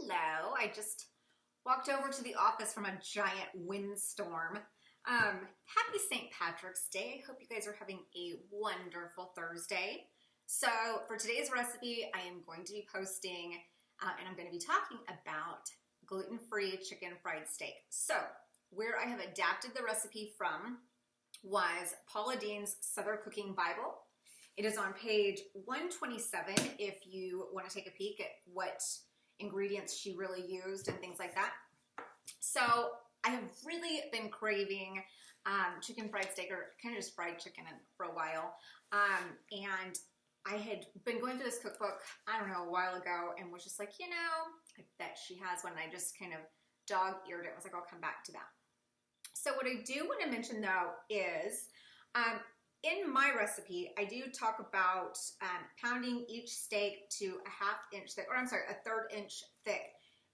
Hello, I just walked over to the office from a giant windstorm. Happy St. Patrick's Day. Hope you guys are having a wonderful Thursday. So for today's recipe, I am going to be posting and I'm going to be talking about gluten-free chicken fried steak. So where I have adapted the recipe from was Paula Deen's Southern Cooking Bible. It is on page 127 if you want to take a peek at what ingredients she really used and things like that. So I have really been craving chicken fried steak, or kind of just fried chicken for a while. And I had been going through this cookbook, I don't know, a while ago, and was just like, I bet she has one. And I just kind of dog-eared it. I was like, I'll come back to that. So what I do want to mention though is, in my recipe, I do talk about pounding each steak to a 1/2 inch thick, or I'm sorry, a 1/3 inch thick.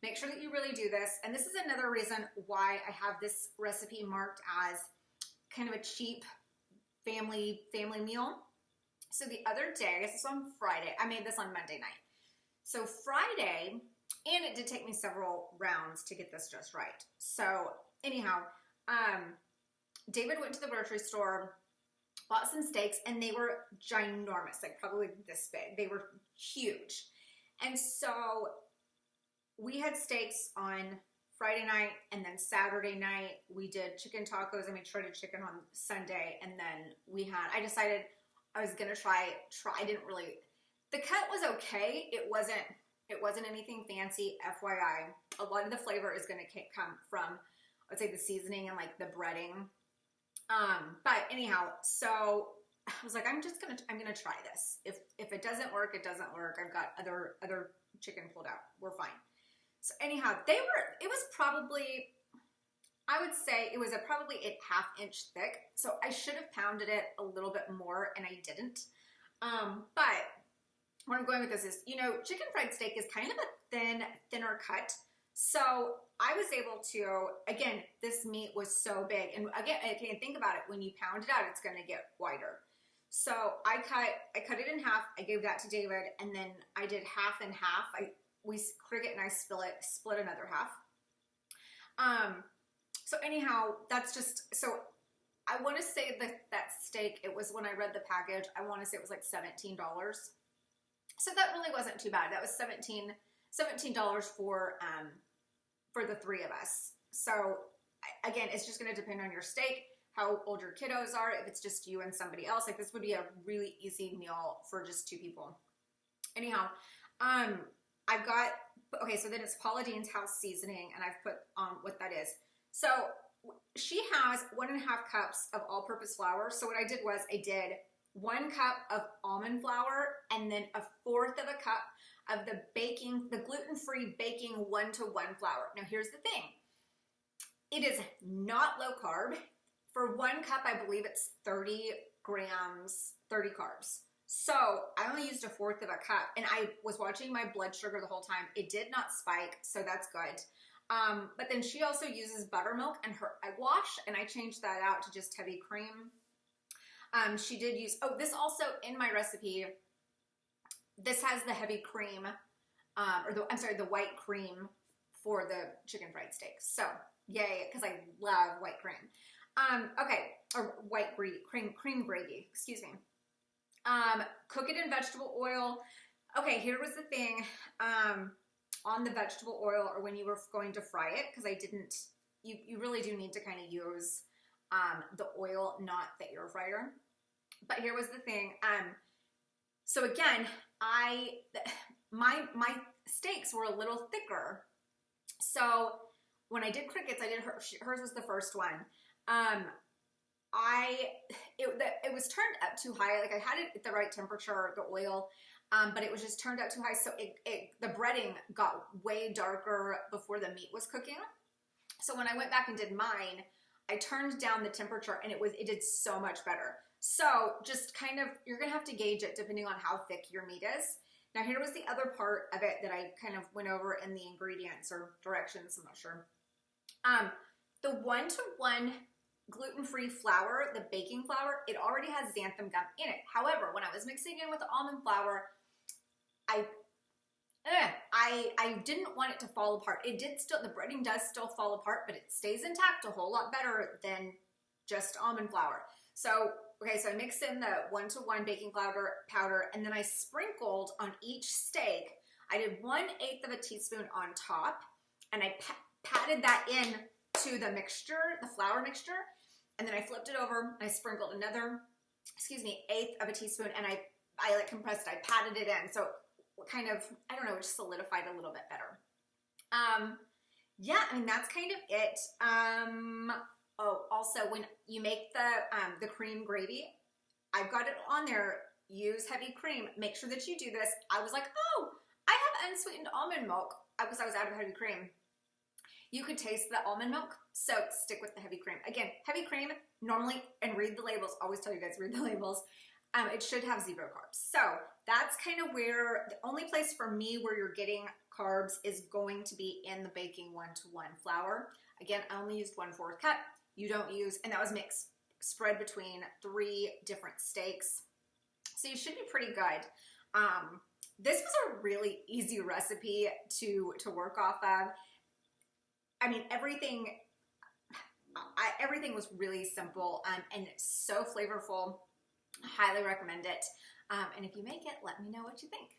Make sure that you really do this. And this is another reason why I have this recipe marked as kind of a cheap family meal. So the other day, I guess it's on Friday, I made this on Monday night. So Friday, and it did take me several rounds to get this just right. So anyhow, David went to the grocery store, bought some steaks, and they were ginormous, like probably this big. They were huge. And so we had steaks on Friday night, and then Saturday night we did chicken tacos. I made shredded chicken on Sunday, and then I decided I was gonna try, I didn't really, the cut was okay. It wasn't anything fancy, FYI. A lot of the flavor is gonna come from, I would say, the seasoning and like the breading. But anyhow, so I was like, I'm gonna try this. If it doesn't work, it doesn't work. I've got other chicken pulled out. We're fine. So anyhow, it was probably, I would say it was probably a 1/2 inch thick. So I should have pounded it a little bit more, and I didn't. But where I'm going with this is, chicken fried steak is kind of a thinner cut. So I was able to, again, this meat was so big. And again, I can't think about it. When you pound it out, it's going to get wider. So I cut it in half. I gave that to David. And then I did half and half. We cricket and I split another half. So anyhow, that's just, so I want to say that steak, it was, when I read the package, I want to say it was like $17. So that really wasn't too bad. That was $17 for the three of us. So again, it's just going to depend on your steak, how old your kiddos are. If it's just you and somebody else, like this would be a really easy meal for just 2 people. Anyhow, so then it's Paula Deen's house seasoning, and I've put on what that is. So she has 1.5 cups of all-purpose flour. So what I did was I did 1 cup of almond flour, and then 1/4 of a cup of the gluten-free baking 1-to-1 flour. Now here's the thing. It is not low carb. For 1 cup, I believe it's 30 grams, 30 carbs. So I only used 1/4 of a cup, and I was watching my blood sugar the whole time. It did not spike, so that's good. But then she also uses buttermilk and her egg wash, and I changed that out to just heavy cream. She did use, this also in my recipe, this has the heavy cream, the white cream for the chicken fried steak. So yay, because I love white cream. Okay, or white cream gravy, excuse me. Cook it in vegetable oil. Okay, here was the thing, on the vegetable oil, or when you were going to fry it, because you really do need to kind of use the oil, not the air fryer. But here was the thing. So again, my steaks were a little thicker. So when I did crickets, hers was the first one. It was turned up too high. Like I had it at the right temperature, the oil, but it was just turned up too high. So the breading got way darker before the meat was cooking. So when I went back and did mine, I turned down the temperature, and it did so much better. So just kind of, you're going to have to gauge it depending on how thick your meat is. Now here was the other part of it that I kind of went over in the ingredients or directions, I'm not sure. The 1-to-1 gluten-free flour, the baking flour, it already has xanthan gum in it. However, when I was mixing in with the almond flour, I I didn't want it to fall apart. It did still, the breading does still fall apart, but it stays intact a whole lot better than just almond flour. So, okay, so I mixed in the 1-to-1 baking powder, and then I sprinkled on each steak. I did 1/8 of a teaspoon on top, and I patted that in to the mixture, the flour mixture, and then I flipped it over, and I sprinkled another, 1/8 of a teaspoon, and I like compressed, I patted it in, so kind of, I don't know, it just solidified a little bit better. Yeah, I mean, that's kind of it. Oh, also, when you make the cream gravy, I've got it on there, use heavy cream. Make sure that you do this. I was like, oh, I have unsweetened almond milk. I was out of heavy cream. You could taste the almond milk, so stick with the heavy cream. Again, heavy cream, normally, and read the labels, always tell you guys, read the labels. It should have 0 carbs. So that's kind of where, the only place for me where you're getting carbs is going to be in the baking 1-to-1 flour. Again, I only used 1/4 cup. You don't use, and that was mixed, spread between 3 different steaks. So you should be pretty good. This was a really easy recipe to work off of. I mean, everything was really simple and so flavorful. I highly recommend it. And if you make it, let me know what you think.